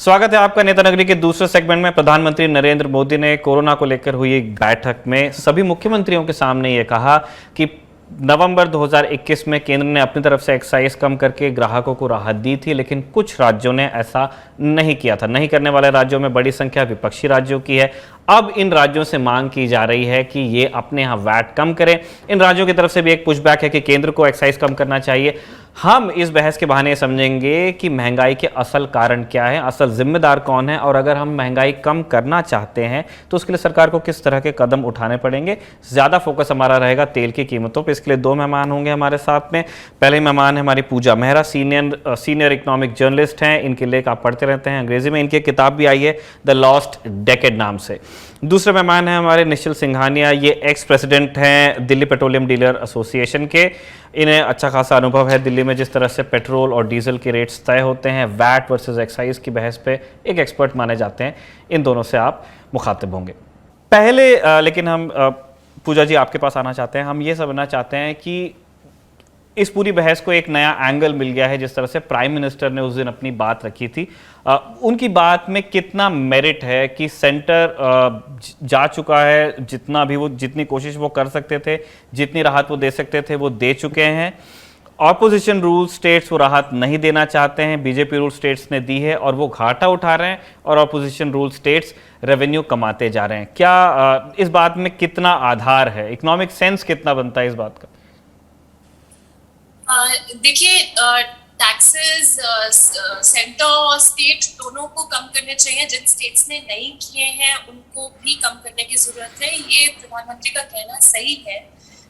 स्वागत है आपका नेता नगरी के दूसरे सेगमेंट में। प्रधानमंत्री नरेंद्र मोदी ने कोरोना को लेकर हुई एक बैठक में सभी मुख्यमंत्रियों के सामने ये कहा कि नवंबर 2021 में केंद्र ने अपनी तरफ से एक्साइज कम करके ग्राहकों को राहत दी थी, लेकिन कुछ राज्यों ने ऐसा नहीं किया था। नहीं करने वाले राज्यों में बड़ी संख्या विपक्षी राज्यों की है। अब इन राज्यों से मांग की जा रही है कि ये अपने यहाँ वैट कम करें। इन राज्यों की तरफ से भी एक पुशबैक है कि केंद्र को एक्साइज कम करना चाहिए। हम इस बहस के बहाने समझेंगे कि महंगाई के असल कारण क्या है, असल जिम्मेदार कौन है, और अगर हम महंगाई कम करना चाहते हैं तो उसके लिए सरकार को किस तरह के कदम उठाने पड़ेंगे। ज़्यादा फोकस हमारा रहेगा तेल की कीमतों पर। इसके लिए दो मेहमान होंगे हमारे साथ में। पहले मेहमान है हमारी पूजा मेहरा, सीनियर इकोनॉमिक जर्नलिस्ट हैं। इनके लेख आप पढ़ते रहते हैं अंग्रेजी में। इनकी किताब भी आई है द लॉस्ट डेकेड नाम से। दूसरे मेहमान हैं हमारे निश्चल सिंघानिया, ये एक्स प्रेसिडेंट हैं दिल्ली पेट्रोलियम डीलर एसोसिएशन के। इन्हें अच्छा खासा अनुभव है दिल्ली में जिस तरह से पेट्रोल और डीजल के रेट्स तय होते हैं। वैट वर्सेस एक्साइज की बहस पे एक एक्सपर्ट माने जाते हैं। इन दोनों से आप मुखातिब होंगे। पहले लेकिन हम पूजा जी आपके पास आना चाहते हैं। हम ये समझना चाहते हैं कि इस पूरी बहस को एक नया एंगल मिल गया है। जिस तरह से प्राइम मिनिस्टर ने उस दिन अपनी बात रखी थी, उनकी बात में कितना मेरिट है कि सेंटर जा चुका है, जितना भी वो जितनी कोशिश वो कर सकते थे, जितनी राहत वो दे सकते थे वो दे चुके हैं। ऑपोजिशन रूल स्टेट्स वो राहत नहीं देना चाहते हैं, बीजेपी रूल स्टेट्स ने दी है और वो घाटा उठा रहे हैं, और ऑपोजिशन रूल स्टेट्स रेवेन्यू कमाते जा रहे हैं। क्या इस बात में कितना आधार है, इकोनॉमिक सेंस कितना बनता है इस बात का? देखिए, टैक्सेस सेंटर और स्टेट दोनों को कम करने चाहिए। जिन स्टेट्स ने नहीं किए हैं उनको भी कम करने की जरूरत है। ये प्रधानमंत्री का कहना सही है,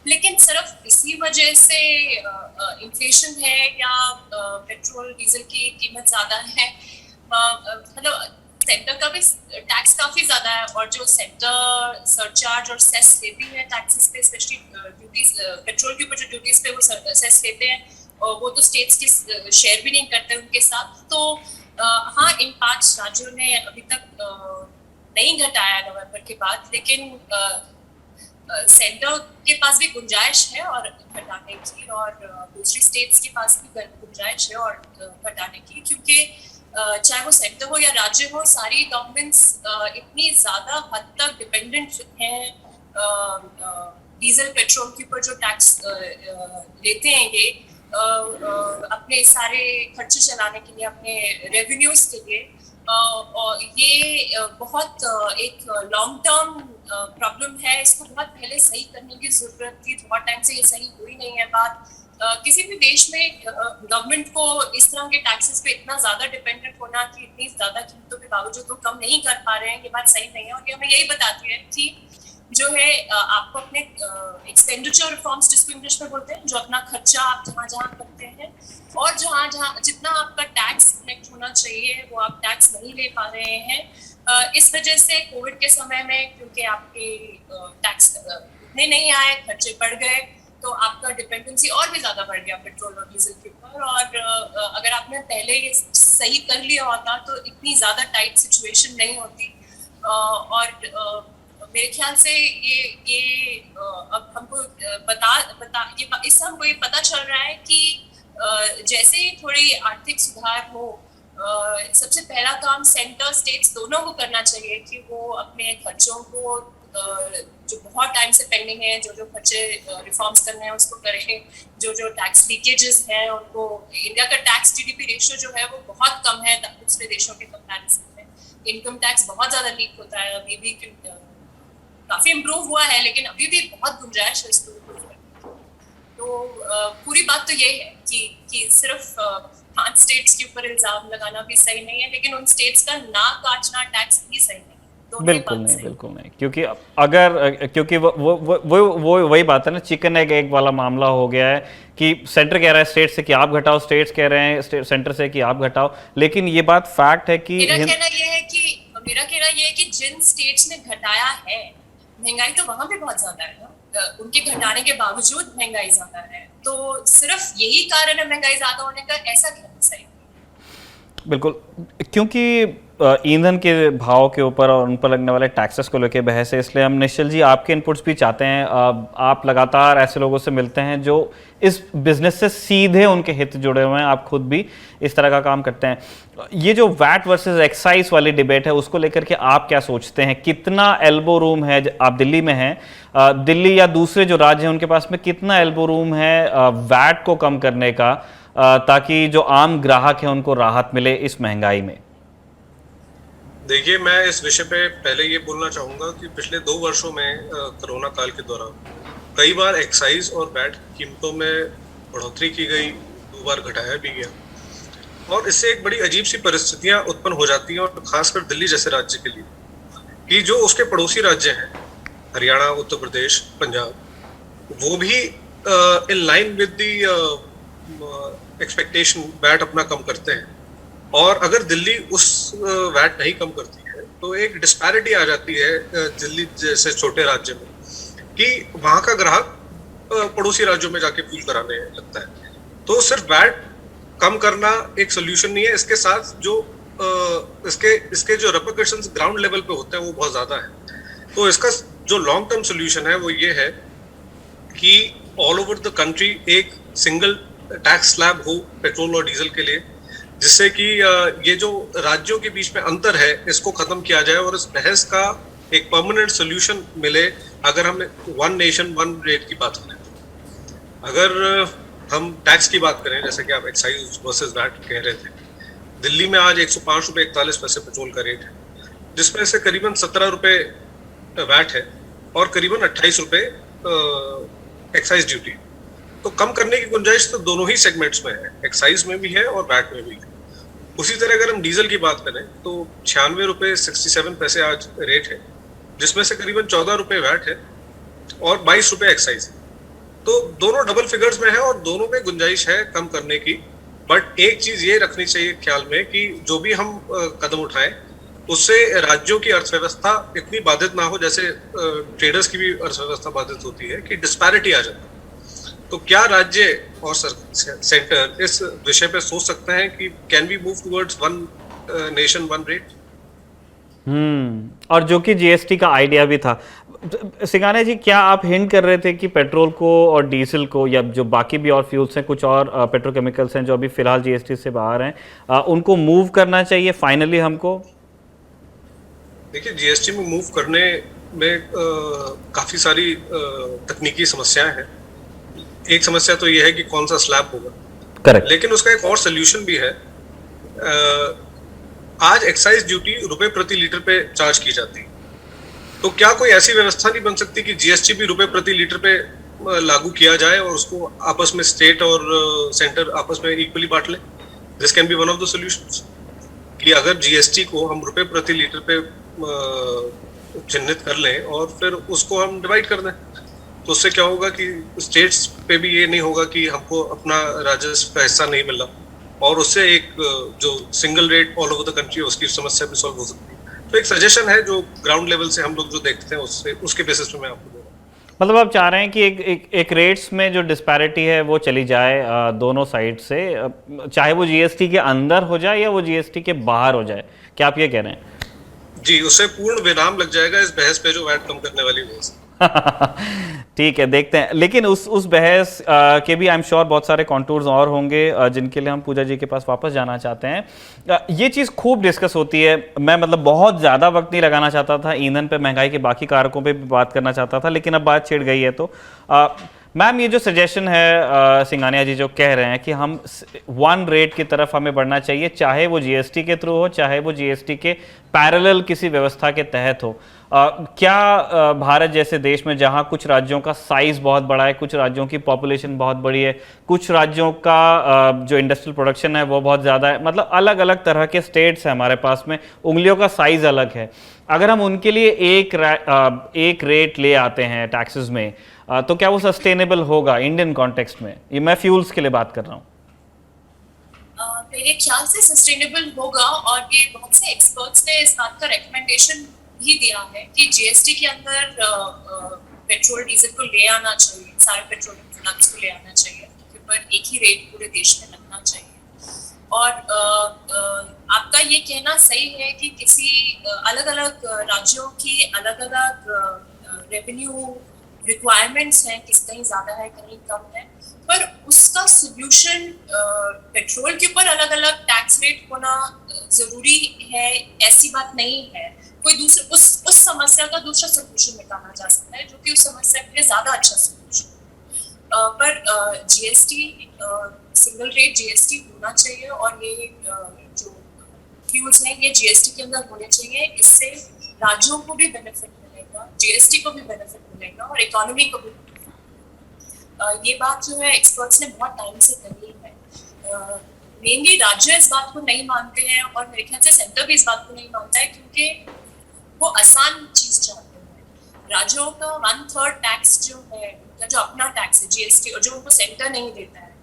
लेकिन सिर्फ इसी वजह से इन्फ्लेशन है या पेट्रोल डीजल की कीमत ज्यादा है, मतलब सेंटर का भी टैक्स काफी ज्यादा है, और जो सेंटर सरचार्ज और सेस लेती है टैक्सेस पे, स्पेशली ड्यूटीज, पेट्रोल के ऊपर जो ड्यूटीज पे वो सेस लेते हैं, और वो तो स्टेट्स के शेयर भी नहीं करते उनके साथ। तो हाँ, इन 5 राज्यों ने अभी तक नहीं घटाया नवंबर के बाद, लेकिन सेंटर के पास भी गुंजाइश है और घटाने की, और दूसरी स्टेट्स के पास भी गुंजाइश है और घटाने की, क्योंकि चाहे वो सेंटर हो या राज्य हो, सारी गवर्नमेंट्स इतनी ज्यादा हद तक डिपेंडेंट हैं डीजल पेट्रोल के ऊपर जो टैक्स लेते हैं ये अपने सारे खर्चे चलाने के लिए, अपने रेवेन्यूज के लिए। और ये बहुत एक लॉन्ग टर्म प्रॉब्लम है। इसको बहुत पहले सही करने की जरूरत थी। बहुत टाइम से ये सही हुई नहीं है बात। किसी भी देश में गवर्नमेंट को इस तरह के टैक्सेस पे इतना ज्यादा डिपेंडेंट होना कि इतनी ज्यादा कीमतों के बावजूद वो कम नहीं कर पा रहे हैं, ये बात सही नहीं है। और ये हमें यही बताती है कि जो है आपको अपने एक्सपेंडिचर रिफॉर्म्स, जिसको इंग्लिश में बोलते हैं, जो अपना खर्चा आप जहाँ जहाँ करते हैं और जहाँ जहाँ जितना आपका टैक्स कलेक्ट होना चाहिए वो आप टैक्स नहीं ले पा रहे हैं। इस वजह से कोविड के समय में, क्योंकि आपके टैक्स उतने नहीं आए, खर्चे बढ़ गए, तो आपका डिपेंडेंसी और भी ज्यादा बढ़ गया पेट्रोल और डीजल के ऊपर। और अगर आपने पहले ये सही कर लिया होता तो इतनी ज्यादा टाइट सिचुएशन नहीं होती। और मेरे ख्याल से ये अब हमको इससे हमको ये पता चल रहा है कि जैसे ही थोड़ी आर्थिक सुधार हो, सबसे पहला काम सेंटर स्टेट्स दोनों को करना चाहिए कि वो अपने खर्चों को जो बहुत टाइम से पेंडिंग है, जो खर्चे रिफॉर्म्स करने हैं उसको करें। जो टैक्स लीकेजेस हैं उनको, इंडिया का टैक्स जीडीपी रेशियो जो है वो बहुत कम है दूसरे देशों के कंपैरिजन में। इनकम टैक्स बहुत ज्यादा लीक होता है। अभी भी काफी इम्प्रूव हुआ है, लेकिन अभी भी बहुत गुंजाइश है इसको इम्प्रूव करने की। तो पूरी बात तो ये है कि सिर्फ 5 स्टेट्स के ऊपर इल्जाम लगाना भी सही नहीं है, लेकिन उन स्टेट्स का ना काटना टैक्स भी सही नहीं है। बिल्कुल नहीं, क्योंकि अगर क्योंकि वो वही बात है ना, चिकन एग एग वाला मामला हो गया है कि सेंटर कह रहा है स्टेट से कि आप घटाओ, स्टेट्स कह रहे हैं सेंटर से कि आप घटाओ। लेकिन ये बात फैक्ट है कि मेरा कहना ये है कि जिन स्टेट्स ने घटाया है, महंगाई तो वहां पे बहुत ज्यादा है ना, उनके घटाने के बावजूद महंगाई ज्यादा है। तो सिर्फ यही कारण है महंगाई ज्यादा होने का, ऐसा कहना सही। बिल्कुल, क्योंकि ईंधन के भाव के ऊपर और उन पर लगने वाले टैक्सेस को लेकर बहस है, इसलिए हम निश्चल जी आपके इनपुट्स भी चाहते हैं। आप लगातार ऐसे लोगों से मिलते हैं जो इस बिजनेस से सीधे उनके हित जुड़े हुए हैं, आप खुद भी इस तरह का काम करते हैं। ये जो वैट वर्सेस एक्साइज वाली डिबेट है उसको लेकर के आप क्या सोचते हैं? कितना एल्बो रूम है? आप दिल्ली में हैं, दिल्ली या दूसरे जो राज्य हैं उनके पास में कितना एल्बो रूम है वैट को कम करने का, ताकि जो आम ग्राहक है उनको राहत मिले इस महंगाई में? देखिए, मैं इस विषय पे पहले ये बोलना चाहूँगा कि पिछले 2 वर्षों में कोरोना काल के दौरान कई बार एक्साइज और वैट कीमतों में बढ़ोतरी की गई, 2 बार घटाया भी गया, और इससे एक बड़ी अजीब सी परिस्थितियाँ उत्पन्न हो जाती हैं, और खासकर दिल्ली जैसे राज्य के लिए, कि जो उसके पड़ोसी राज्य हैं, हरियाणा, उत्तर प्रदेश, पंजाब, वो भी in line with the expectation VAT अपना कम करते हैं। और अगर दिल्ली उस वैट नहीं कम करती है तो एक डिस्पैरिटी आ जाती है दिल्ली जैसे छोटे राज्य में, कि वहाँ का ग्राहक पड़ोसी राज्यों में जाके फील कराने लगता है। तो सिर्फ वैट कम करना एक सोल्यूशन नहीं है, इसके साथ जो इसके जो रेपरकशंस ग्राउंड लेवल पे होते हैं वो बहुत ज़्यादा है। तो इसका जो लॉन्ग टर्म सोल्यूशन है वो ये है कि ऑल ओवर द कंट्री एक सिंगल टैक्स स्लैब हो पेट्रोल और डीजल के लिए, जिससे कि ये जो राज्यों के बीच में अंतर है इसको खत्म किया जाए और इस बहस का एक परमानेंट सोल्यूशन मिले। अगर हम वन नेशन वन रेट की बात करें, अगर हम टैक्स की बात करें, जैसे कि आप एक्साइज वर्सेस वैट कह रहे थे, दिल्ली में आज 105 रुपये 41 पैसे पेट्रोल का रेट है, जिसमें से करीबन 17 रुपये वैट है और करीबन 28 रुपये एक्साइज ड्यूटी। तो कम करने की गुंजाइश तो दोनों ही सेगमेंट्स में है, एक्साइज में भी है और वैट में भी है। उसी तरह अगर हम डीजल की बात करें तो 96 रुपये 67 पैसे आज रेट है, जिसमें से करीबन 14 रुपये वैट है और 22 रुपये एक्साइज है। तो दोनों डबल फिगर्स में है और दोनों में गुंजाइश है कम करने की। बट एक चीज ये रखनी चाहिए ख्याल में कि जो भी हम कदम उठाएं उससे राज्यों की अर्थव्यवस्था इतनी बाधित ना हो, जैसे ट्रेडर्स की भी अर्थव्यवस्था बाधित होती है, कि डिस्पैरिटी आ जाती है। तो क्या राज्य और सेंटर इस विषय पे सोच सकते हैं कि can we move towards one nation one rate? और जो कि जीएसटी का आइडिया भी था। सिंघानिया जी, क्या आप हिंट कर रहे थे कि पेट्रोल को और डीजल को, या जो बाकी भी और फ्यूल्स हैं, कुछ और पेट्रोकेमिकल्स हैं जो अभी फिलहाल जीएसटी से बाहर हैं, उनको मूव करना चाहिए फाइनली हमको? देखिए, जीएसटी में मूव करने में काफी सारी तकनीकी समस्याएं हैं। एक समस्या तो यह है कि कौन सा स्लैब होगा, करेक्ट, लेकिन उसका एक और सोल्यूशन भी है। आज एक्साइज ड्यूटी रुपए प्रति लीटर पे चार्ज की जाती है, तो क्या कोई ऐसी व्यवस्था नहीं बन सकती कि जीएसटी भी रुपए प्रति लीटर पे लागू किया जाए और उसको आपस में स्टेट और सेंटर आपस में इक्वली बांट लें? This can be one of the solutions, कि अगर जीएसटी को हम रुपए प्रति लीटर पे चिन्हित कर लें और फिर उसको हम डिवाइड कर दें, तो उससे क्या होगा कि स्टेट्स पे भी ये नहीं होगा कि हमको अपना राजस्व का हिस्सा नहीं मिला, और उससे एक जो single rate all over the country है उसकी समस्या भी सॉल्व हो सकती है। तो एक सजेशन है जो ग्राउंड लेवल से हम लोग जो देखते हैं उसके बेसिस पे मैं आपको दे रहा हूँ। मतलब आप चाह रहे हैं कि एक रेट्स में जो डिस्पैरिटी है वो चली जाए दोनों साइड से, चाहे वो जीएसटी के अंदर हो जाए या वो जीएसटी के बाहर हो जाए, क्या आप ये कह रहे हैं? जी, उससे पूर्ण विराम लग जाएगा इस बहस पे जो वैट कम करने वाली बहस। ठीक है, देखते हैं। लेकिन उस बहस के भी आई एम श्योर बहुत सारे कॉन्टूर्स और होंगे जिनके लिए हम पूजा जी के पास वापस जाना चाहते हैं। ये चीज़ खूब डिस्कस होती है। मैं मतलब बहुत ज़्यादा वक्त नहीं लगाना चाहता था, ईंधन पे, महंगाई के बाकी कारकों पे भी बात करना चाहता था, लेकिन अब बात छिड़ गई है। तो मैम, ये जो सजेशन है सिंघानिया जी जो कह रहे हैं कि हम वन रेट की तरफ हमें बढ़ना चाहिए, चाहे वो जीएसटी के थ्रू हो, चाहे वो जीएसटी के पैरेलल किसी व्यवस्था के तहत हो, क्या भारत जैसे देश में जहां कुछ राज्यों का साइज बहुत बड़ा है, कुछ राज्यों की पॉपुलेशन बहुत बड़ी है, कुछ राज्यों का जो इंडस्ट्रियल प्रोडक्शन है वो बहुत ज़्यादा है, मतलब अलग अलग तरह के स्टेट्स हैं हमारे पास में, उंगलियों का साइज अलग है, अगर हम उनके लिए एक रेट ले आते हैं टैक्सेस में, तो क्या वो सस्टेनेबल होगा इंडियन कॉन्टेक्स्ट में? ये मैं फ्यूल्स के लिए बात कर रहा हूँ। मेरे ख्याल से सस्टेनेबल होगा, और ये बहुत से एक्सपर्ट्स ने इस बात का रिकमेंडेशन भी दिया है कि जीएसटी के अंदर पेट्रोल डीजल को ले आना चाहिए, सारे पेट्रोलियम प्रोडक्ट्स को ले आना चाहिए, उनके ऊपर एक ही रेट पूरे देश में लगना चाहिए। और आपका ये कहना सही है कि किसी अलग अलग राज्यों की अलग अलग रेवेन्यू रिक्वायरमेंट्स हैं, कहीं ज्यादा है कहीं कम है, पर उसका सोल्यूशन पेट्रोल के ऊपर अलग अलग टैक्स रेट होना जरूरी है ऐसी बात नहीं है। कोई दूसरे उस समस्या का दूसरा सोल्यूशन निकाला जा सकता है जो कि उस समस्या के लिए ज्यादा अच्छा सोल्यूशन। पर जीएसटी सिंगल रेट जीएसटी होना चाहिए और ये जो फ्यूल्स हैं ये जीएसटी के अंदर होने चाहिए। इससे राज्यों को भी बेनिफिट मिलेगा, जीएसटी को भी बेनिफिट मिलेगा और इकोनॉमी को भी। ये बात जो है एक्सपर्ट्स ने बहुत टाइम से कही है। मेनली राज्य इस बात को नहीं मानते हैं और मेरे ख्याल से सेंटर भी इस बात को नहीं मानता है क्योंकि वो आसान चीज चाहते हैं। राज्यों का 1/3 टैक्स जो है उनका जो अपना टैक्स है जीएसटी और जो उनको सेंटर नहीं देता है,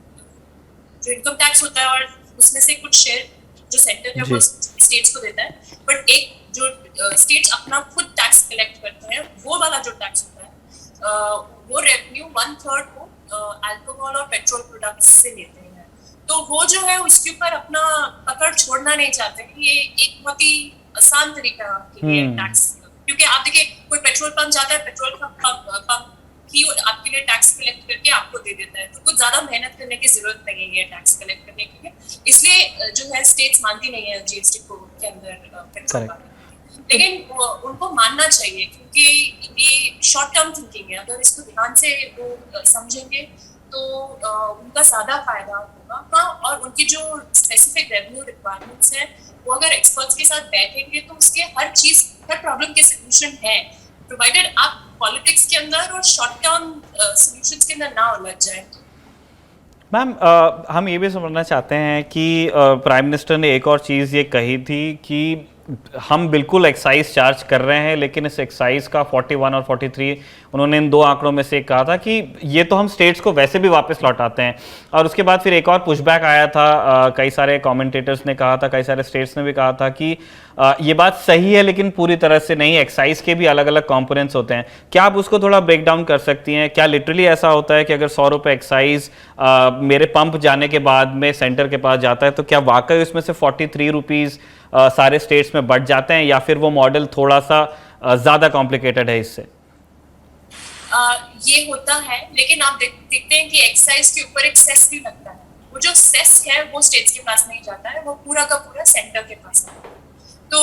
जो इनकम टैक्स होता है और उसमें से कुछ शेयर जो सेंटर है वो स्टेट्स को देता है, बट एक जो स्टेट्स अपना खुद टैक्स कलेक्ट करते हैं वो वाला जो टैक्स होता है वो रेवेन्यू 1/3 को अल्कोहल और पेट्रोल प्रोडक्ट्स से लेते हैं। तो वो जो है उसके ऊपर अपना पकड़ छोड़ना नहीं चाहते। ये एक बहुत ही आसान तरीका के लिए टैक्स, क्योंकि आप देखिए कोई पेट्रोल पंप जाता है, पेट्रोल पंप ही आपके लिए टैक्स कलेक्ट करके आपको दे देता है, तो कुछ ज्यादा मेहनत करने की जरूरत नहीं है टैक्स कलेक्ट करने के लिए। इसलिए जो है स्टेट्स मानती नहीं है जीएसटी को के अंदर पेट्रोल पंप, लेकिन उनको मानना चाहिए क्योंकि ये शॉर्ट टर्म थिंकिंग है। अगर इसको ध्यान से वो समझेंगे तो उनका ज्यादा फायदा होगा। हाँ, और उनकी जो स्पेसिफिक रेवेन्यू रिक्वायरमेंट्स हैं वो अगर एक्सपर्ट्स के साथ बैठेंगे तो उसके हर प्रॉब्लम के सोल्यूशन है, प्रोवाइडेड आप पॉलिटिक्स के अंदर और शॉर्ट टर्म सॉल्यूशंस के अंदर ना उलझ जाए। मैम, हम ये भी समझना चाहते हैं कि प्राइम मिनिस्टर ने एक और चीज़ ये कही थी कि हम बिल्कुल एक्साइज चार्ज कर रहे हैं, लेकिन इस एक्साइज का 41 और 43 उन्होंने इन दो आंकड़ों में से कहा था कि ये तो हम स्टेट्स को वैसे भी वापस लौटाते हैं। और उसके बाद फिर एक और पुशबैक आया था, कई सारे कमेंटेटर्स ने कहा था, कई सारे स्टेट्स ने भी कहा था कि ये बात सही है लेकिन पूरी तरह से नहीं, एक्साइज के भी अलग अलग कंपोनेंट्स होते हैं। क्या आप उसको थोड़ा ब्रेक डाउन कर सकती हैं? क्या लिटरली ऐसा होता है कि अगर 100 रुपये एक्साइज मेरे पंप जाने के बाद में सेंटर के पास जाता है तो क्या वाकई उसमें से 43 रुपीज़ सारे स्टेट्स में बढ़ जाते हैं, या फिर वो मॉडल थोड़ा सा ज़्यादा कॉम्प्लिकेटेड है इससे? ये होता है, लेकिन आप देखते हैं कि एक्साइज के ऊपर एक सेस भी लगता है। वो जो सेस है वो स्टेट्स के पास नहीं जाता है, वो पूरा का पूरा सेंटर के पास आता है। तो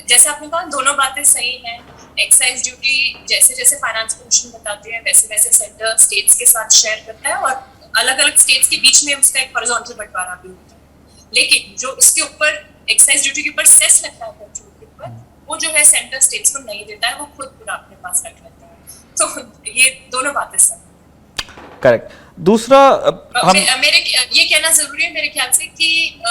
जैसे आपने कहा दोनों बातें सही हैं। एक्साइज ड्यूटी जैसे जैसे फाइनेंस कमीशन बताती है वैसे वैसे सेंटर स्टेट्स के साथ शेयर करता है और अलग अलग स्टेट्स के बीच में उसका एक हॉरिजॉन्टल बंटवारा भी होता है। लेकिन जो उसके ऊपर एक्साइज ड्यूटी के ऊपर सेस लगता है पेट्रोल के ऊपर, वो जो है सेंटर स्टेट्स को नहीं देता है, वो खुद पूरा अपने पास रख लेता है। तो ये दोनों बातें सही। करेक्ट। दूसरा मेरे ये कहना जरूरी है मेरे ख्याल से कि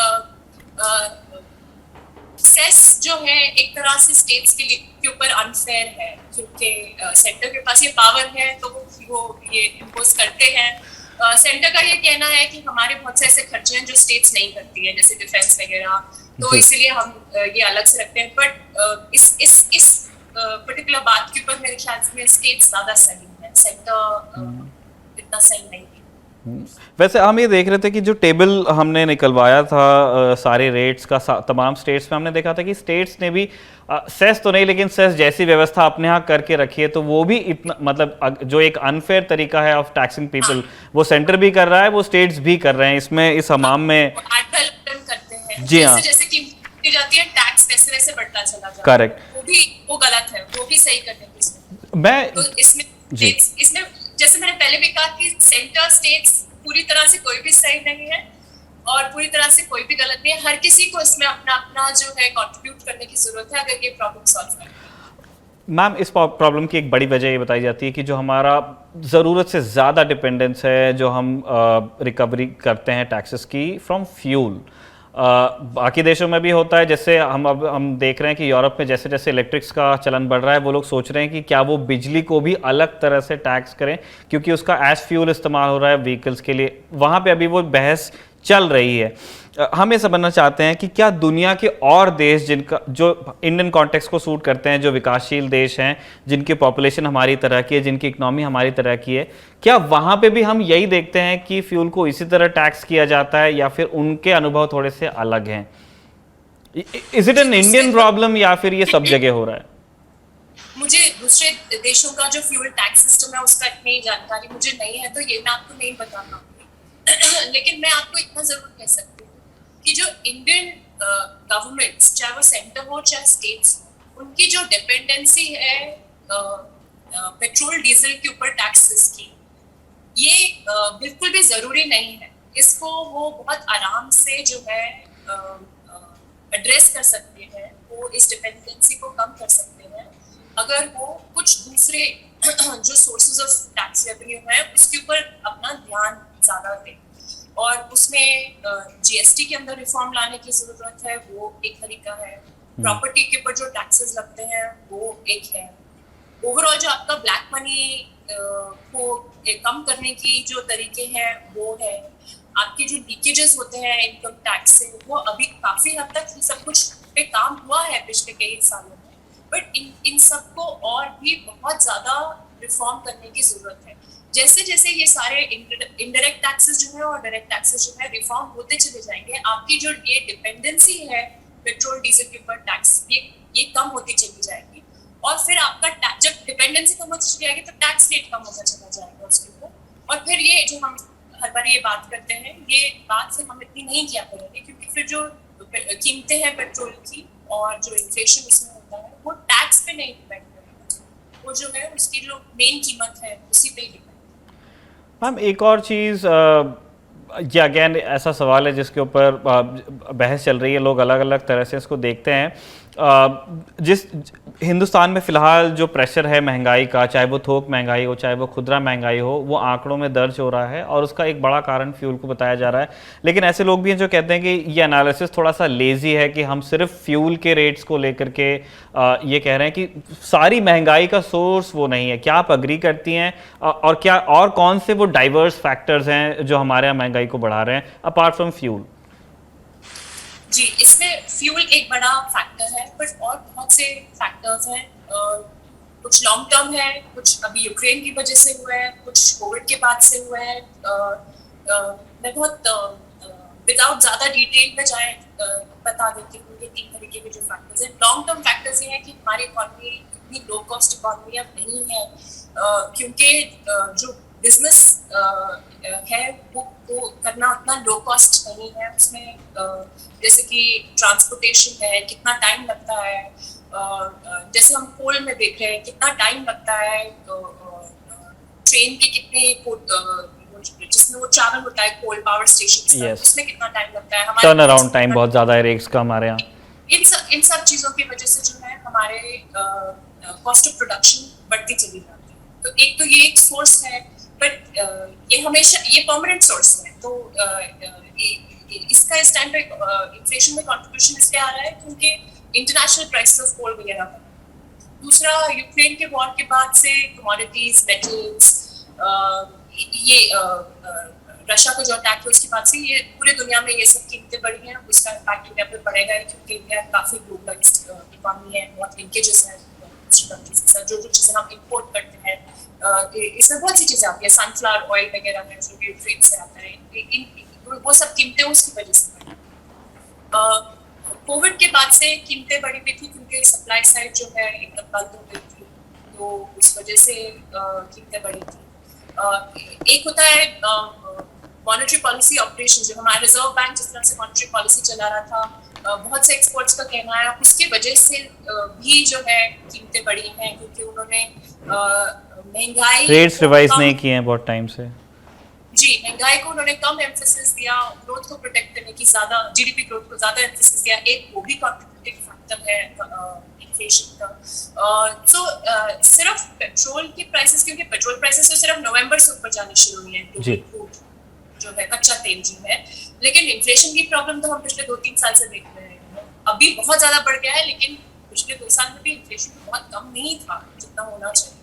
सेस जो है एक तरह से स्टेट्स के ऊपर अनफेयर है, क्योंकि सेंटर के पास ये पावर है तो वो ये इम्पोज करते हैं। सेंटर का ये कहना है कि हमारे बहुत से ऐसे खर्चे हैं जो स्टेट्स नहीं करती है, जैसे डिफेंस वगैरह, तो इसलिए हम ये अलग से रखते हैं। बट इस पर्टिकुलर बात के ऊपर मेरे ख्याल से स्टेट्स ज्यादा सही है, सेंटर इतना सही नहीं है। वैसे हम ये देख रहे थे कि जो टेबल हमने निकलवाया था सारे रेट्स का तमाम स्टेट्स में, हमने देखा था कि स्टेट्स ने भी सेस तो नहीं लेकिन सेस जैसी व्यवस्था अपने यहाँ करके रखी है, तो वो भी इतना मतलब जो एक अनफेयर तरीका है ऑफ टैक्सिंग पीपल वो सेंटर भी कर रहा है, वो स्टेट्स भी कर रहे हैं इसमें, इस हमाम में करते हैं। जी हाँ, जैसे कीमत जाती है टैक्स वैसे वैसे बढ़ता चला जाता है। करेक्ट, वो गलत है, वो भी सही करने की मैं तो इसमें जैसे मैंने पहले भी कहा कि सेंटर स्टेट्स पूरी तरह से कोई भी सही नहीं है और पूरी तरह से कोई भी गलत नहीं है। हर किसी को इसमें अपना अपना जो है कंट्रीब्यूट करने की जरूरत है अगर ये प्रॉब्लम सॉल्व करना है। मैम, इस प्रॉब्लम की एक बड़ी वजह ये बताई जाती है कि जो हमारा ज़रूरत से ज़्यादा डिपेंडेंस है जो हम रिकवरी करते हैं टैक्सेस की फ्रॉम फ्यूल, बाकी देशों में भी होता है। जैसे हम देख रहे हैं कि यूरोप में जैसे जैसे इलेक्ट्रिक्स का चलन बढ़ रहा है, वो लोग सोच रहे हैं कि क्या वो बिजली को भी अलग तरह से टैक्स करें क्योंकि उसका एज फ्यूल इस्तेमाल हो रहा है व्हीकल्स के लिए। वहाँ पे अभी वो बहस चल रही है। हम ये समझना चाहते हैं कि क्या दुनिया के और देश जिनका जो इंडियन कॉन्टेक्स्ट को सूट करते हैं, जो विकासशील देश हैं, जिनकी पॉपुलेशन हमारी तरह की है, जिनकी इकोनॉमी हमारी तरह की है, क्या वहाँ पे भी हम यही देखते हैं कि फ्यूल को इसी तरह टैक्स किया जाता है, या फिर उनके अनुभव थोड़े से अलग हैं? Is it an Indian problem या फिर ये सब जगह हो रहा है? मुझे दूसरे देशों का जो फ्यूल टैक्स सिस्टम है उसका इतनी जानकारी मुझे नहीं है, तो ये मैं आपको नहीं बता पाऊंगी। लेकिन मैं आपको इतना जरूर कह सकती हूँ कि जो इंडियन गवर्नमेंट्स, चाहे वो सेंटर हो चाहे स्टेट्स, उनकी जो डिपेंडेंसी है पेट्रोल डीजल के ऊपर टैक्सेस की, ये बिल्कुल भी जरूरी नहीं है। इसको वो बहुत आराम से जो है एड्रेस कर सकते हैं, वो इस डिपेंडेंसी को कम कर सकते हैं अगर वो कुछ दूसरे जो सोर्सेज ऑफ टैक्स रेवेन्यू है उसके ऊपर अपना ध्यान ज्यादा दें। और उसमें जीएसटी के अंदर रिफॉर्म लाने की जरूरत है, वो एक तरीका है। प्रॉपर्टी के ऊपर जो टैक्सेस लगते हैं वो एक है। ओवरऑल जो आपका ब्लैक मनी को कम करने की जो तरीके हैं वो है। आपके जो लीकेजेस होते हैं इनकम टैक्स से, वो अभी काफी हद तक सब कुछ पे काम हुआ है पिछले कई सालों में, बट इन सबको और भी बहुत ज्यादा रिफॉर्म करने की जरूरत है। जैसे जैसे ये सारे इनडायरेक्ट टैक्सेस जो है और डायरेक्ट टैक्सेस जो है रिफॉर्म होते चले जाएंगे, आपकी जो ये डिपेंडेंसी है पेट्रोल डीजल के ऊपर टैक्स, ये कम होती चली जाएगी। और फिर आपका जब डिपेंडेंसी कम होती चली जाएगी तो टैक्स रेट कम होता चला जाएगा उसके ऊपर। और फिर ये जो हम हर बार ये बात करते हैं, ये बात से हम इतनी नहीं किया करेंगे, क्योंकि फिर जो कीमतें हैं पेट्रोल की और जो इन्फ्लेशन इसमें होता है वो टैक्स पे नहीं डिपेंड करेगा, वो जो है उसकी जो मेन कीमत है उसी पे ही डिपेंड। मैम एक और चीज़, ये अगेन ऐसा सवाल है जिसके ऊपर बहस चल रही है, लोग अलग अलग तरह से इसको देखते हैं। जिस हिंदुस्तान में फ़िलहाल जो प्रेशर है महंगाई का, चाहे वो थोक महंगाई हो चाहे वो खुदरा महंगाई हो, वो आंकड़ों में दर्ज हो रहा है और उसका एक बड़ा कारण फ्यूल को बताया जा रहा है। लेकिन ऐसे लोग भी हैं जो कहते हैं कि ये एनालिसिस थोड़ा सा लेज़ी है, कि हम सिर्फ फ्यूल के रेट्स को लेकर के ये कह रहे हैं कि सारी महंगाई का सोर्स वो नहीं है। क्या आप अग्री करती हैं? और क्या और कौन से वो डाइवर्स फैक्टर्स हैं जो हमारे यहाँ महंगाई को बढ़ा रहे हैं अपार्ट फ्रॉम फ्यूल? जी, इसमें फ्यूल एक बड़ा फैक्टर है, बट और बहुत से फैक्टर्स हैं। कुछ लॉन्ग टर्म है, कुछ अभी यूक्रेन की वजह से हुआ है, कुछ कोविड के बाद से हुआ है। मैं बहुत विदाउट ज्यादा डिटेल में जाए बता देती हूँ ये 3 तरीके के जो फैक्टर्स हैं। लॉन्ग टर्म फैक्टर्स ये हैं कि हमारी इकॉनमी इतनी लो कॉस्ट इकॉनमी अब नहीं है, क्योंकि जो बिजनेस है वो करना उतना लो कॉस्ट नहीं है। उसमें जैसे कि ट्रांसपोर्टेशन है, कितना टाइम लगता है, जैसे हम कोल में देख रहे हैं कितना टाइम लगता है, ट्रेन के कितने जिसमें वो ट्रैवल होता है कोल पावर स्टेशन, उसमें कितना टाइम लगता है, हमारे टर्न अराउंड टाइम बहुत ज्यादा है रेक्स का हमारे यहाँ। इन सब चीजों की वजह से जो है हमारे कॉस्ट ऑफ प्रोडक्शन बढ़ती चली जाती है। तो एक तो ये एक सोर्स है, बट ये हमेशा ये परमानेंट सोर्स है। तो इसका इस टाइम पे इन्फ्लेशन में कंट्रीब्यूशन इसलिए आ रहा है क्योंकि इंटरनेशनल प्राइसेस ऑफ कोल वगैरह बढ़ा। दूसरा, यूक्रेन के वॉर के बाद से कमोडिटीज, मेटल्स, ये रशिया का जो अटैक है उसके बाद से ये पूरे दुनिया में ये सब कीमतें बढ़ी हैं। उसका इम्पैक्ट इंडिया पे पड़ेगा क्योंकि इंडिया काफी ग्लोबलाइज्ड इकोनॉमी है, बहुत लिंकेजेस हैं दूसरी कंट्रीज के साथ। जो चीजें हम इंपोर्ट करते हैं इसमें बहुत सी चीजें आती है, सनफ्लावर ऑयल वगैरह है जो यूक्रेन से आता है, वो सब कीमतें उसकी वजह से बढ़ी। कोविड के बाद से कीमतें बढ़ी हुई थी क्योंकि सप्लाई साइड जो है एकदम बंद हो गई थी, तो उस वजह से कीमतें बढ़ी थी। एक होता है मॉनेटरी पॉलिसी ऑपरेशन, जो हमारा रिजर्व बैंक जिस तरह से मॉनेटरी पॉलिसी चला रहा था, बहुत से एक्सपर्ट्स का कहना है उसकी वजह से भी जो है कीमतें बढ़ी हैं, क्योंकि उन्होंने महंगाई रेट्स रिवाइज नहीं किए हैं बहुत टाइम से। जी, महंगाई को उन्होंने कम एम्फेसिस दिया, ग्रोथ को प्रोटेक्ट करने की ज्यादा, जीडीपी ग्रोथ को ज्यादा एम्फेसिस दिया। एक वो भी कंट्रीब्यूटिंग फैक्टर है इन्फ्लेशन का। सो सिर्फ पेट्रोल की प्राइसेस, क्योंकि पेट्रोल प्राइसेस तो सिर्फ नवंबर से ऊपर जानी शुरू हुई है, जो है कच्चा तेल जो है, लेकिन इन्फ्लेशन की प्रॉब्लम तो हम पिछले 2-3 साल से देख रहे हैं। अभी बहुत ज्यादा बढ़ गया है, लेकिन पिछले 2 साल में भी इन्फ्लेशन बहुत कम नहीं था जितना होना चाहिए।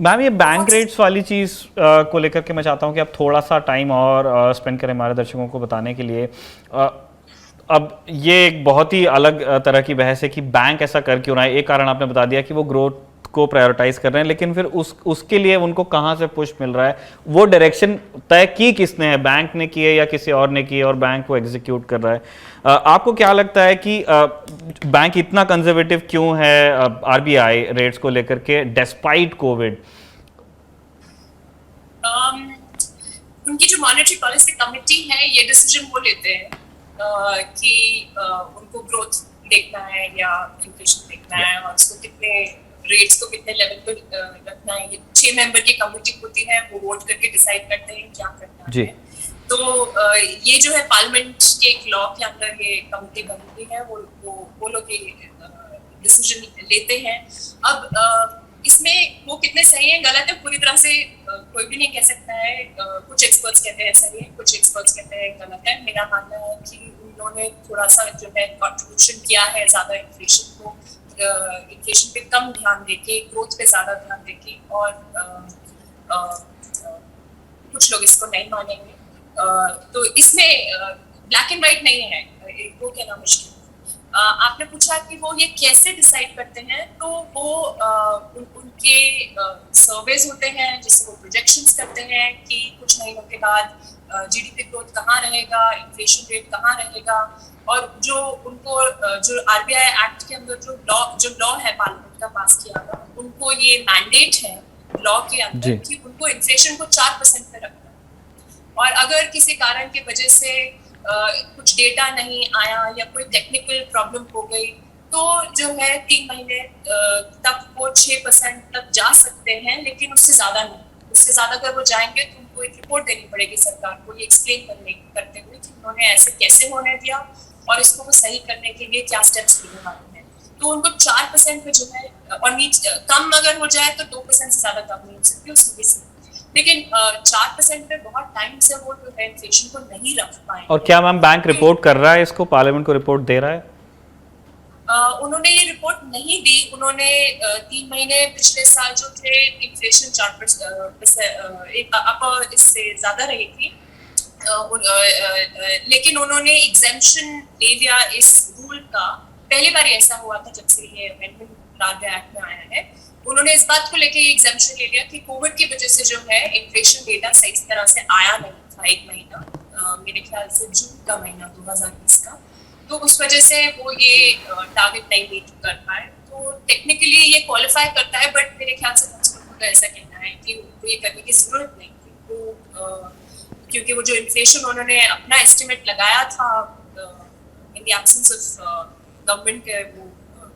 मैम ये बैंक रेट्स वाली चीज़ को लेकर के मैं चाहता हूँ कि आप थोड़ा सा टाइम और स्पेंड करें हमारे दर्शकों को बताने के लिए। अब ये एक बहुत ही अलग तरह की बहस है कि बैंक ऐसा कर क्यों रहा है। एक कारण आपने बता दिया कि वो ग्रोथ को प्रायोरिटाइज कर रहे हैं, लेकिन फिर उसके लिए उनको कहाँ से पुश मिल रहा है? वो डायरेक्शन तय की किसने है? बैंक ने की है या किसी और ने की है और बैंक को एग्जीक्यूट कर रहा है? आपको क्या लगता है कि बैंक इतना कंजर्वेटिव क्यों है आरबीआई रेट्स को लेकर के डिस्पाइट कोविड? उनकी जो मॉनेटरी पॉलिसी कमेटी है ये डिसीजन वो लेते हैं कि उनको ग्रोथ देखना है या इन्फ्लेशन देखना है और उसको कितने रेट्स को कितने लेवल पर रखना है। 6 मेंबर की कमेटी होती है, वो वोट करके डिसाइड करते हैं क्या करना जी। है। तो ये जो है पार्लियामेंट के एक लॉ के अंदर ये कमेटी बनती है, वो लोग ये डिसीजन लेते हैं। अब इसमें वो कितने सही है गलत है पूरी तरह से कोई भी नहीं कह सकता है। कुछ एक्सपर्ट्स कहते हैं सही है, कुछ एक्सपर्ट्स कहते हैं गलत है। मेरा मानना है कि उन्होंने थोड़ा सा जो है कंट्रीब्यूशन किया है ज्यादा इन्फ्लेशन को, इन्फ्लेशन पे कम ध्यान देके ग्रोथ पे ज्यादा ध्यान देके, और कुछ लोग इसको नहीं मानेंगे। तो इसमें ब्लैक एंड व्हाइट नहीं है, वो कहना मुश्किल है। आपने पूछा कि वो ये कैसे डिसाइड करते हैं, तो वो उनके सर्वेज होते हैं जिससे वो प्रोजेक्शंस करते हैं कि कुछ महीनों के बाद जीडीपी ग्रोथ कहाँ रहेगा, इन्फ्लेशन रेट कहाँ रहेगा, और जो उनको जो आरबीआई एक्ट के अंदर जो लॉ है पार्लियामेंट का पास किया था, उनको ये मैंडेट है लॉ के अंदर कि उनको इन्फ्लेशन को 4% पे रखना है। और अगर किसी कारण की वजह से कुछ डेटा नहीं आया या कोई टेक्निकल प्रॉब्लम हो गई, तो जो है 3 महीने तक वो 6% तक जा सकते हैं, लेकिन उससे ज्यादा नहीं। उससे ज्यादा अगर वो जाएंगे तो उनको एक रिपोर्ट देनी पड़ेगी सरकार को, ये एक्सप्लेन करते हुए कि उन्होंने ऐसे कैसे होने दिया और इसको वो सही करने के लिए क्या स्टेप्स लेने वाले हैं। तो उनको 4% पे जो है, और कम अगर हो जाए तो 2% से ज्यादा कम नहीं हो सकती उसमें से, लेकिन 4% पे बहुत टाइम से वो जो है इन्फ्लेशन को नहीं रख पाए। और क्या मैम बैंक रिपोर्ट कर रहा है इसको, पार्लियामेंट को रिपोर्ट दे रहा है? उन्होंने ये रिपोर्ट नहीं दी। उन्होंने 3 महीने पिछले साल जो थे इन्फ्लेशन 4% अब इससे ज्यादा रही थी, लेकिन उन्होंने एग्जेम्पशन ले लिया इस रूल का। पहली बार ऐसा हुआ था जब से ये अमेंडमेंट आरबीआई एक्ट में आया है। उन्होंने इस बात को लेके एग्जेम्पशन ले लिया कि कोविड की वजह से जो है इन्फ्लेशन डेटा सही तरह से आया नहीं था 1 महीना, मेरे ख्याल से जून का महीना 2020 का, तो उस वजह से वो ये टारगेट नहीं मीट कर पाए। तो टेक्निकली ये क्वालिफाई करता है, बट मेरे ख्याल से प्रिंसिपल का ऐसा कहना है कि उनको ये करने की जरूरत नहीं थी। तो क्योंकि वो जो इन्फ्लेशन उन्होंने अपना एस्टिमेट लगाया था in the absence of government के वो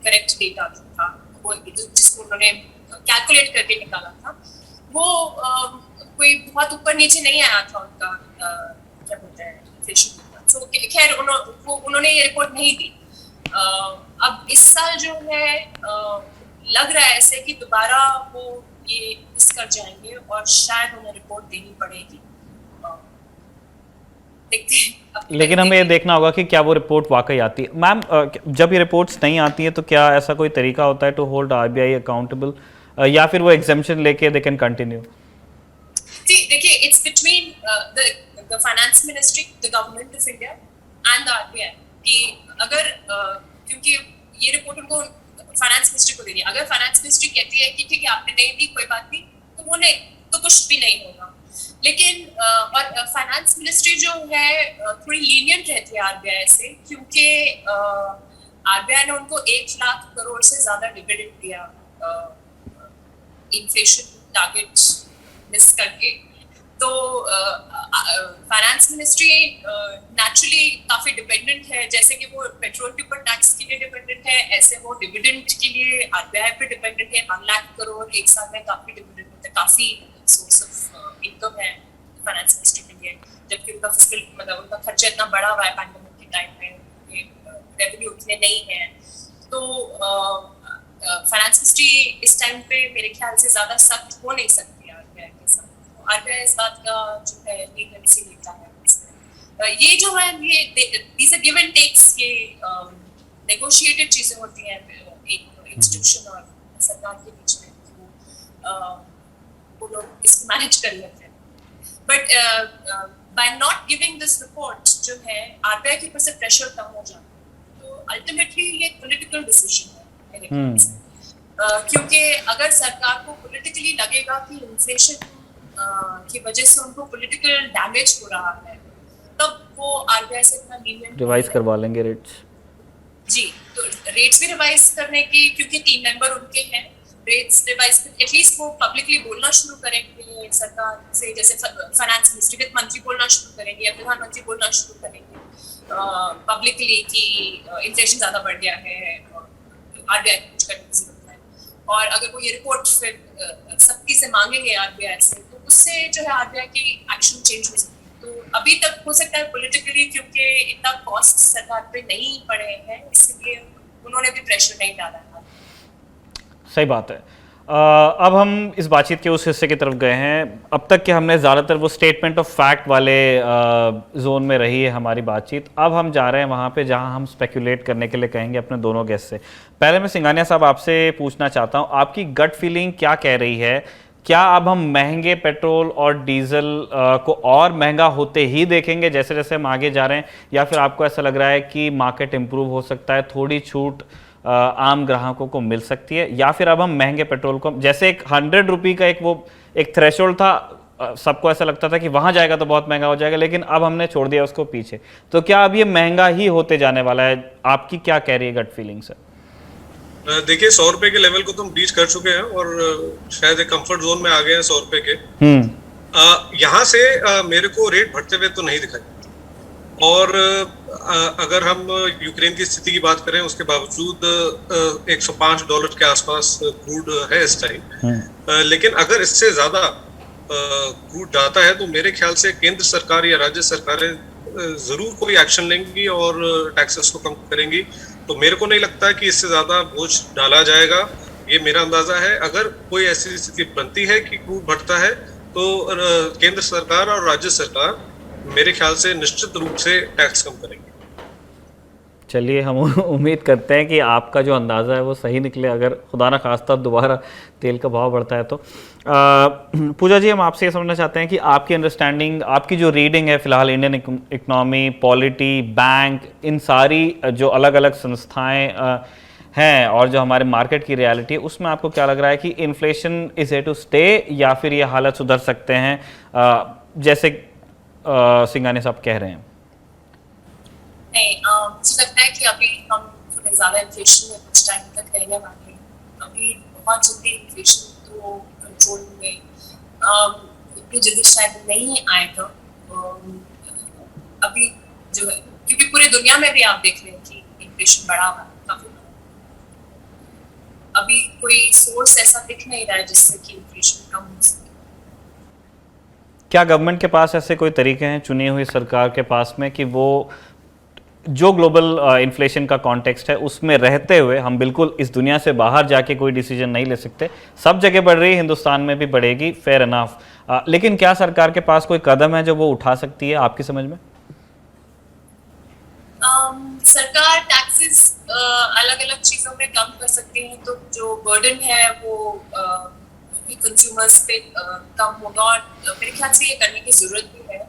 करेक्ट डेटा था, वो जिसको उन्होंने कैलकुलेट करके निकाला था, वो कोई बहुत ऊपर नीचे नहीं आया था उनका क्या बोलते हैं इन्फ्लेशन। तो खैर उन्होंने ये रिपोर्ट नहीं दी। अब इस साल जो है लग रहा है ऐसे कि दोबारा वो ये मिस कर जाएंगे और शायद उन्हें रिपोर्ट देनी पड़ेगी। देखते हैं। लेकिन हमें ये देखना होगा कि क्या वो रिपोर्ट वाकई आती है। मैम जब ये रिपोर्ट्स नहीं आती है तो क्या ऐसा कोई तरीका होता है टू होल्ड आरबीआई अकाउंटेबल, या फिर वो एग्जेम्पशन लेके दे कैन कंटिन्यू? देखिए, it's between the finance ministry, the government of India and the RBI कि अगर क्योंकि ये रिपोर्ट उनको फाइनेंस मिनिस्ट्री को देनी है। अगर फाइनेंस मिनिस्ट्री कहती है कि ठीक है आपने नहीं दी कोई बात नहीं, तो वो नहीं, तो कुछ भी नहीं होगा। लेकिन और फाइनेंस मिनिस्ट्री जो है थोड़ी लीनियंट रहती है आरबीआई से, क्योंकि आरबीआई ने उनको 1 लाख करोड़ से ज्यादा डिविडेंड दिया इन्फ्लेशन टारगेट मिस करके। तो फाइनेंस मिनिस्ट्री नेचुरली काफी डिपेंडेंट है, जैसे कि वो पेट्रोल के ऊपर टैक्स के लिए डिपेंडेंट है, ऐसे वो डिविडेंड के लिए आरबीआई पे डिपेंडेंट है। 1 लाख करोड़ एक साल में काफी डिविडेंड होता है, काफी सोर्स ऑफ इनकम है फाइनेंस मिनिस्ट्री के लिए, जबकि उनका फिस्कल मतलब उनका खर्चा इतना बड़ा हुआ है पैंडेमिक के टाइम में, रेवेन्यू उतने नहीं है। तो फाइनेंस मिनिस्ट्री इस टाइम पे मेरे ख्याल से ज्यादा सख्त हो नहीं सकती आरबीआई के साथ। आरबीआई इस बात का जो है लीगेसी लेता है। ये जो है ये these are give and takes, ये नेगोशिएटेड चीजें होती हैं एक इंस्टीट्यूशन और सरकार के बीच में। वो लोग इसको मैनेज कर लेते हैं। But by not giving this report जो है आरबीआई के ऊपर से प्रेशर कम हो जाता है। तो अल्टीमेटली ये पॉलिटिकल डिसीजन है मेरे ख्याल से। क्योंकि अगर सरकार को पॉलिटिकली लगेगा कि इन्फ्लेशन की वजह से उनको पॉलिटिकल डैमेज हो रहा है, तब वो आरबीआई से इतना लीनियंट रिवाइज करवा लेंगे रेट्स। जी, तो रेट्स भी रिवाइज करने की, क्योंकि 3 मेंबर उनके हैं, रेट्स रिवाइज एटलीस्ट वो पब्लिकली बोलना शुरू करेंगे सरकार से, जैसे फाइनेंस मिनिस्ट्री, वित्त मंत्री बोलना शुरू करेंगे या प्रधानमंत्री बोलना शुरू करेंगे पब्लिकली कि इन्फ्लेशन ज्यादा बढ़ गया है और आरबीआई को कुछ करने की जरूरत है। और अगर वो ये रिपोर्ट फिर सख्ती से मांगेंगे आरबीआई से, तो उससे जो है आरबीआई की एक्शन चेंज हो सकती है। तो अभी तक हो सकता है पॉलिटिकली, क्योंकि इतना कॉस्ट सरकार पे नहीं पड़े हैं, इसलिए उन्होंने भी प्रेशर नहीं डाला है। सही बात है। अब हम इस बातचीत के उस हिस्से की तरफ गए हैं। अब तक के हमने ज़्यादातर वो स्टेटमेंट ऑफ फैक्ट वाले जोन में रही है हमारी बातचीत। अब हम जा रहे हैं वहाँ पे जहाँ हम स्पेकुलेट करने के लिए कहेंगे अपने दोनों गेस्ट से। पहले मैं सिंघानिया साहब आपसे पूछना चाहता हूँ, आपकी गट फीलिंग क्या कह रही है? क्या अब हम महंगे पेट्रोल और डीजल को और महंगा होते ही देखेंगे जैसे जैसे हम आगे जा रहे हैं, या फिर आपको ऐसा लग रहा है कि मार्केट इम्प्रूव हो सकता है, थोड़ी छूट आम ग्राहकों को मिल सकती है, या फिर अब हम महंगे पेट्रोल को, जैसे एक 100 रुपये का एक थ्रेशोल्ड था, सबको ऐसा लगता था कि वहां जाएगा तो बहुत महंगा हो जाएगा, लेकिन अब हमने छोड़ दिया उसको पीछे, तो क्या अब ये महंगा ही होते जाने वाला है? आपकी क्या कह रही है गट फीलिंग से? देखिए 100 रुपए के लेवल को तो हम रीच कर चुके हैं और शायद एक कंफर्ट जोन में आ गए हैं 100 रुपए के। यहाँ से मेरे को रेट बढ़ते हुए तो नहीं दिखाई। और अगर हम यूक्रेन की स्थिति की बात करें, उसके बावजूद $105 के आसपास क्रूड है इस टाइम, लेकिन अगर इससे ज्यादा क्रूड जाता है तो मेरे ख्याल से केंद्र सरकार या राज्य सरकारें जरूर कोई एक्शन लेंगी और टैक्सेस को कम करेंगी। तो मेरे को नहीं लगता कि इससे ज्यादा बोझ डाला जाएगा, ये मेरा अंदाजा है। अगर कोई ऐसी स्थिति बनती है कि क्रूड बढ़ता है तो केंद्र सरकार और राज्य सरकार मेरे ख्याल से निश्चित रूप से टैक्स कम करेंगे। चलिए, हम उम्मीद करते हैं कि आपका जो अंदाज़ा है वो सही निकले, अगर खुदा ना खास्ता दोबारा तेल का भाव बढ़ता है तो। पूजा जी, हम आपसे ये समझना चाहते हैं कि आपकी अंडरस्टैंडिंग, आपकी जो रीडिंग है फिलहाल इंडियन इकोनॉमी, पॉलिटी, बैंक, इन सारी जो अलग अलग संस्थाएं हैं और जो हमारे मार्केट की रियलिटी है, उसमें आपको क्या लग रहा है कि inflation is here to stay या फिर ये हालत सुधर सकते हैं जैसे सिंघानिया साहब कह रहे हैं? नहीं, मुझे लगता है कि अभी हम थोड़े ज़्यादा इन्फ्लेशन में कुछ टाइम तक रहने वाले हैं। अभी बहुत जल्दी इन्फ्लेशन तो कंट्रोल में इतनी जल्दी शायद नहीं आएगा। अभी जो है, क्योंकि पूरी दुनिया में भी आप देख रहे हैं कि इन्फ्लेशन बढ़ा हुआ है काफी। अभी कोई सोर्स ऐसा दिख नहीं रहा है जिससे कि इन्फ्लेशन कम हो सके। क्या गवर्नमेंट के पास ऐसे कोई तरीके हैं, चुनी हुई सरकार के पास में, कि वो जो ग्लोबल इन्फ्लेशन का कॉन्टेक्स्ट है उसमें रहते हुए, हम बिल्कुल इस दुनिया से बाहर जाके कोई डिसीजन नहीं ले सकते, सब जगह बढ़ रही है, हिंदुस्तान में भी बढ़ेगी, फेयर इनफ, लेकिन क्या सरकार के पास कोई कदम है जो वो उठा सकती है आपकी समझ में? सरकार टैक्सेस अलग अलग चीजों में कम कर सकती है, तो जो बर्डन है वो कंज्यूमर्स पे कम होगा। और मेरे ख्याल से ये करने की जरूरत भी है,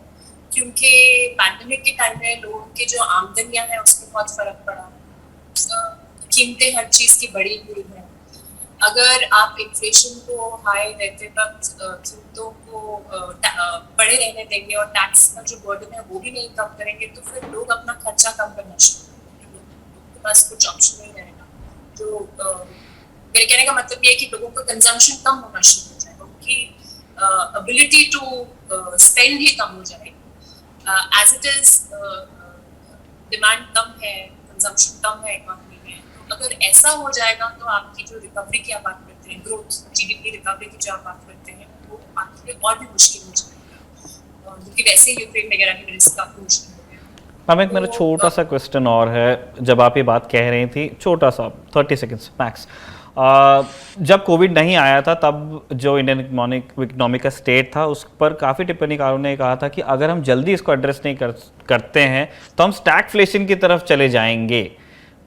क्योंकि पैंडेमिक के टाइम में लोगों की जो आमदनियां हैं उसमें बहुत फर्क पड़ा, कीमतें हर चीज की बढ़ी हुई है। अगर आप इन्फ्लेशन को हाई रहते वक्त कीमतों को बड़े रहने देंगे और टैक्स का जो बर्डन है वो भी नहीं कम करेंगे, तो फिर लोग अपना खर्चा कम करना शुरू करेंगे, लोगों के पास कुछ ऑप्शन नहीं रहेगा। जो मेरे कहने का मतलब ये है कि लोगों का कंजम्पशन कम होना शुरू हो जाएगा, उनकी एबिलिटी टू स्पेंड ही कम हो जाएगी। एज इट इज डिमांड कम है, कंजम्पशन कम है इकोनॉमी में, तो अगर ऐसा हो जाएगा तो आपकी जो रिकवरी की आप बात करते हैं, ग्रोथ, जीडीपी रिकवरी की जो आप बात करते हैं, वो आपके लिए और भी मुश्किल हो जाएगा, क्योंकि वैसे ही यूक्रेन वगैरह की वजह से काफी मुश्किल हो गया। मैम, एक मेरा छोटा सा क्वेश्चन और है, जब आप ये बात कह रही थी, छोटा सा 30 सेकेंड्स मैक्स, जब कोविड नहीं आया था तब जो इंडियन इकोनॉमिक का स्टेट था उस पर काफ़ी टिप्पणीकारों ने कहा था कि अगर हम जल्दी इसको एड्रेस नहीं करते हैं तो हम स्टैगफ्लेशन की तरफ चले जाएंगे।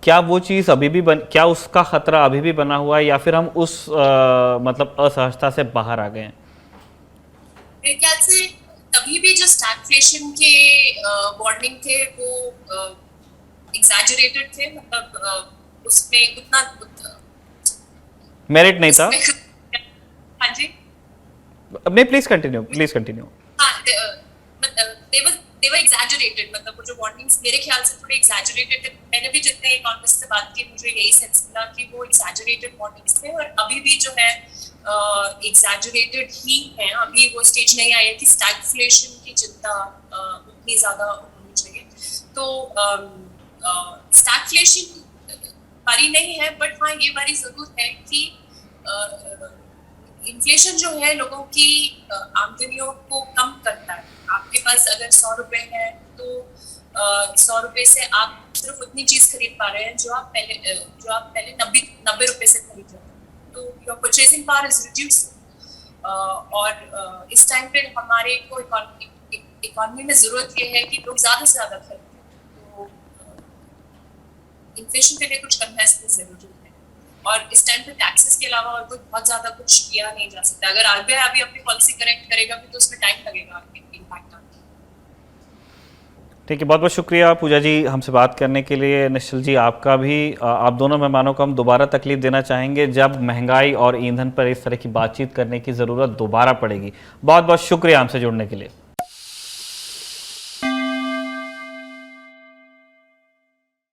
क्या वो चीज़ अभी भी क्या उसका खतरा अभी भी बना हुआ है, या फिर हम उस मतलब असहजता से बाहर आ गए हैं? मेरे ख्याल से तभी भी जो स्टैगफ्लेशन के वार्निंग थे वो एग्जैजरेटेड थे, मतलब उसमें उतना मेरिट नहीं था। हाँ जी, नहीं, प्लीज कंटिन्यू। हाँ, they were exaggerated, मतलब वो जो वार्निंग्स मेरे ख्याल से थोड़े exaggerated थे। मैंने भी जितने इकोनॉमिस्ट से बात की मुझे यही सेंस मिला कि वो exaggerated वार्निंग्स थे, और अभी भी जो है exaggerated ही हैं। अभी वो स्टेज नहीं आई है कि स्टैगफ्लेशन की चिंता उतनी ज्यादा होनी चाहिए। तो स्टैगफ्लेशन बारी नहीं है, बट हाँ ये बारी जरूर है कि इन्फ्लेशन जो है लोगों की आमदनियों को कम करता है। आपके पास अगर 100 रुपए है तो 100 रुपए से आप सिर्फ उतनी चीज खरीद पा रहे हैं जो आप पहले 90 रुपए से खरीद रहे हैं। तो your purchasing power is reduced, और इस टाइम पे हमारे को इकोनॉमी में जरूरत ये है कि लोग ज्यादा से ज्यादा खरीदें। तो इन्फ्लेशन के लिए कुछ करना इसमें जरूरी है, और इस टाइम पे टैक्सेस के अलावा और कोई बहुत ज्यादा कुछ किया नहीं जा सकता। अगर आरबीआई अभी अपनी पॉलिसी करेक्ट करेगा भी तो उसमें टाइम लगेगा इम्पैक्ट आने। ठीक है, बहुत बहुत शुक्रिया पूजा जी हमसे बात करने के लिए। निश्चल जी, आपका भी आप दोनों मेहमानों को हम दोबारा तकलीफ देना चाहेंगे जब महंगाई और ईंधन पर इस तरह की बातचीत करने की ज़रूरत दोबारा पड़ेगी। बहुत बहुत शुक्रिया हमसे जुड़ने के लिए।